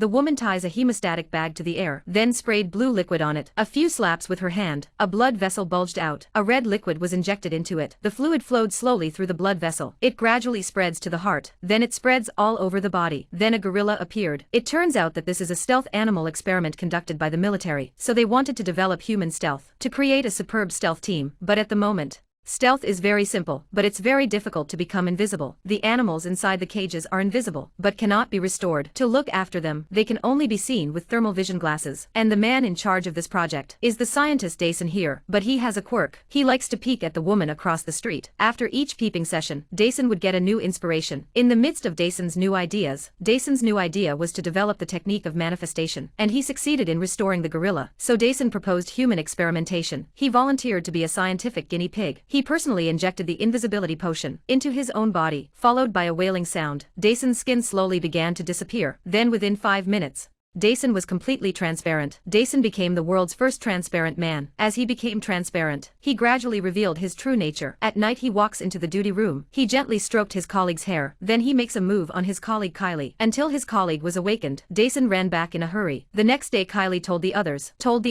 The woman ties a hemostatic bag to the air, then sprayed blue liquid on it. A few slaps with her hand, a blood vessel bulged out. A red liquid was injected into it. The fluid flowed slowly through the blood vessel. It gradually spreads to the heart. Then it spreads all over the body. Then a gorilla appeared. It turns out that this is a stealth animal experiment conducted by the military, so they wanted to develop human stealth, to create a superb stealth team. But at the moment, stealth is very simple, but it's very difficult to become invisible. The animals inside the cages are invisible, but cannot be restored. To look after them, they can only be seen with thermal vision glasses. And the man in charge of this project is the scientist Dason here, but he has a quirk. He likes to peek at the woman across the street. After each peeping session, Dason would get a new inspiration. In the midst of Dason's new ideas was to develop the technique of manifestation, and he succeeded in restoring the gorilla. So Dason proposed human experimentation. He volunteered to be a scientific guinea pig. He personally injected the invisibility potion into his own body, followed by a wailing sound. Dason's skin slowly began to disappear. Then within 5 minutes, Dason was completely transparent. Dason became the world's first transparent man. As he became transparent, he gradually revealed his true nature. At night he walks into the duty room. He gently stroked his colleague's hair. Then he makes a move on his colleague Kylie. Until his colleague was awakened, Dason ran back in a hurry. The next day Kylie told the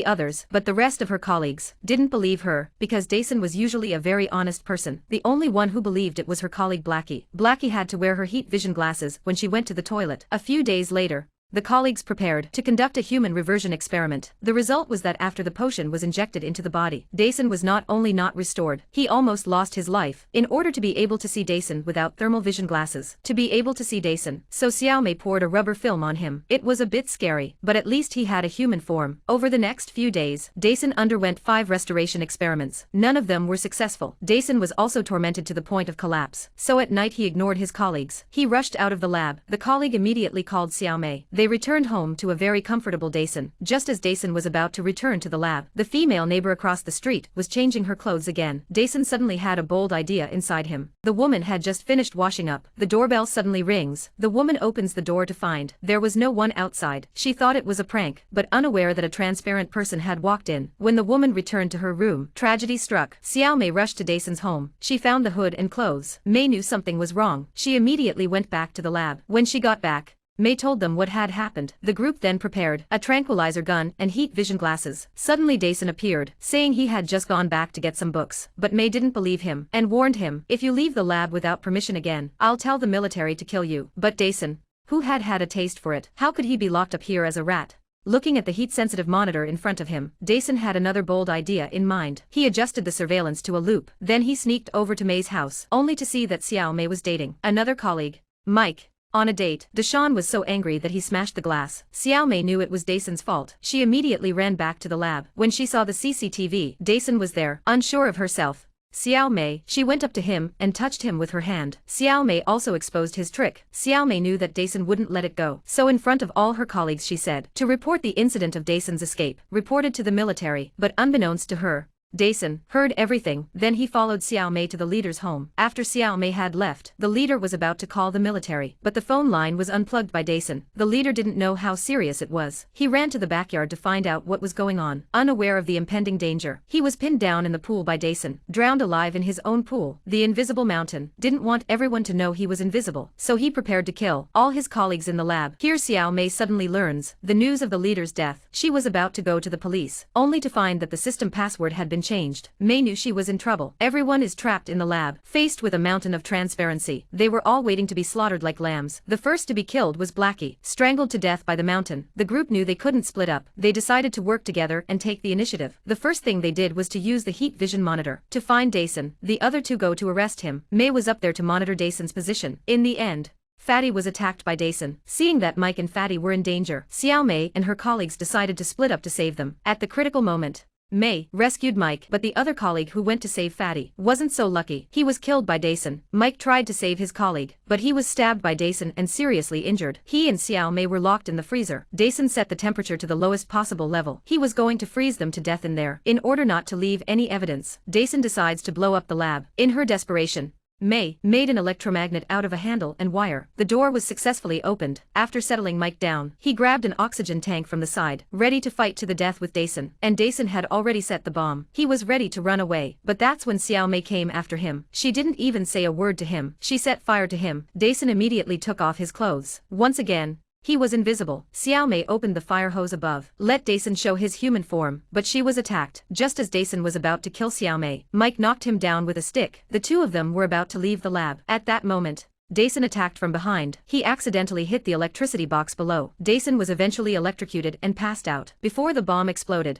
others, but the rest of her colleagues didn't believe her, because Dason was usually a very honest person. The only one who believed it was her colleague Blackie. Blackie had to wear her heat vision glasses when she went to the toilet. A few days later, the colleagues prepared to conduct a human reversion experiment. The result was that after the potion was injected into the body, Dason was not only not restored, he almost lost his life. In order to be able to see Dason without thermal vision glasses, so Xiaomei poured a rubber film on him. It was a bit scary, but at least he had a human form. Over the next few days, Dason underwent 5 restoration experiments. None of them were successful. Dason was also tormented to the point of collapse. So at night he ignored his colleagues. He rushed out of the lab. The colleague immediately called Xiaomei. They returned home to a very comfortable Dason. Just as Dason was about to return to the lab, the female neighbor across the street was changing her clothes again. Dason suddenly had a bold idea inside him. The woman had just finished washing up. The doorbell suddenly rings. The woman opens the door to find there was no one outside. She thought it was a prank, but unaware that a transparent person had walked in. When the woman returned to her room, tragedy struck. Xiaomei rushed to Dason's home. She found the hood and clothes. Mei knew something was wrong. She immediately went back to the lab. When she got back, Mei told them what had happened. The group then prepared a tranquilizer gun and heat vision glasses. Suddenly Dason appeared, saying he had just gone back to get some books. But Mei didn't believe him, and warned him, if you leave the lab without permission again, I'll tell the military to kill you. But Dason, who had had a taste for it, how could he be locked up here as a rat? Looking at the heat-sensitive monitor in front of him, Dason had another bold idea in mind. He adjusted the surveillance to a loop. Then he sneaked over to Mei's house, only to see that Xiaomei was dating another colleague, Mike, on a date. Deshawn was so angry that he smashed the glass. Xiaomei knew it was Dason's fault. She immediately ran back to the lab. When she saw the CCTV, Dason was there, unsure of herself. Xiaomei, she went up to him and touched him with her hand. Xiaomei also exposed his trick. Xiaomei knew that Dason wouldn't let it go. So in front of all her colleagues she said, to report the incident of Dason's escape, reported to the military, but unbeknownst to her, Dason heard everything. Then he followed Xiaomei to the leader's home. After Xiaomei had left, the leader was about to call the military, but the phone line was unplugged by Dason. The leader didn't know how serious it was. He ran to the backyard to find out what was going on. Unaware of the impending danger, he was pinned down in the pool by Dason, drowned alive in his own pool. The invisible mountain didn't want everyone to know he was invisible, so he prepared to kill all his colleagues in the lab. Here Xiaomei suddenly learns the news of the leader's death. She was about to go to the police, only to find that the system password had been changed. Mei knew she was in trouble. Everyone is trapped in the lab, faced with a mountain of transparency. They were all waiting to be slaughtered like lambs. The first to be killed was Blackie, strangled to death by the mountain. The group knew they couldn't split up. They decided to work together and take the initiative. The first thing they did was to use the heat vision monitor to find Dason. The other two go to arrest him. Mei was up there to monitor Dason's position. In the end, Fatty was attacked by Dason. Seeing that Mike and Fatty were in danger, Xiaomei and her colleagues decided to split up to save them. At the critical moment, Mei rescued Mike, but the other colleague who went to save Fatty wasn't so lucky. He was killed by Dason. Mike tried to save his colleague, but he was stabbed by Dason and seriously injured. He and Xiaomei were locked in the freezer. Dason set the temperature to the lowest possible level. He was going to freeze them to death in there. In order not to leave any evidence, Dason decides to blow up the lab. In her desperation, Mei made an electromagnet out of a handle and wire. The door was successfully opened. After settling Mike down, he grabbed an oxygen tank from the side, ready to fight to the death with Dason. And Dason had already set the bomb. He was ready to run away, but that's when Xiaomei came after him. She didn't even say a word to him. She set fire to him. Dason immediately took off his clothes. Once again, He was invisible. Xiao Mei opened the fire hose above. Let Dason show his human form, but she was attacked. Just as Dason was about to kill Xiao Mei, Mike knocked him down with a stick. The two of them were about to leave the lab. At that moment, Dason attacked from behind. He accidentally hit the electricity box below. Dason was eventually electrocuted and passed out. Before the bomb exploded,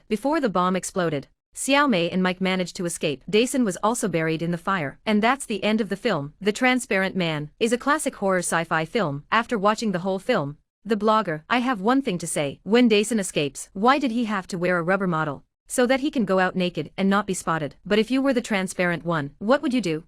Xiao Mei and Mike managed to escape. Dason was also buried in the fire. And that's the end of the film. The Transparent Man is a classic horror sci-fi film. After watching the whole film, the blogger, I have one thing to say. When Dason escapes, why did he have to wear a rubber model? So that he can go out naked and not be spotted. But if you were the transparent one, what would you do?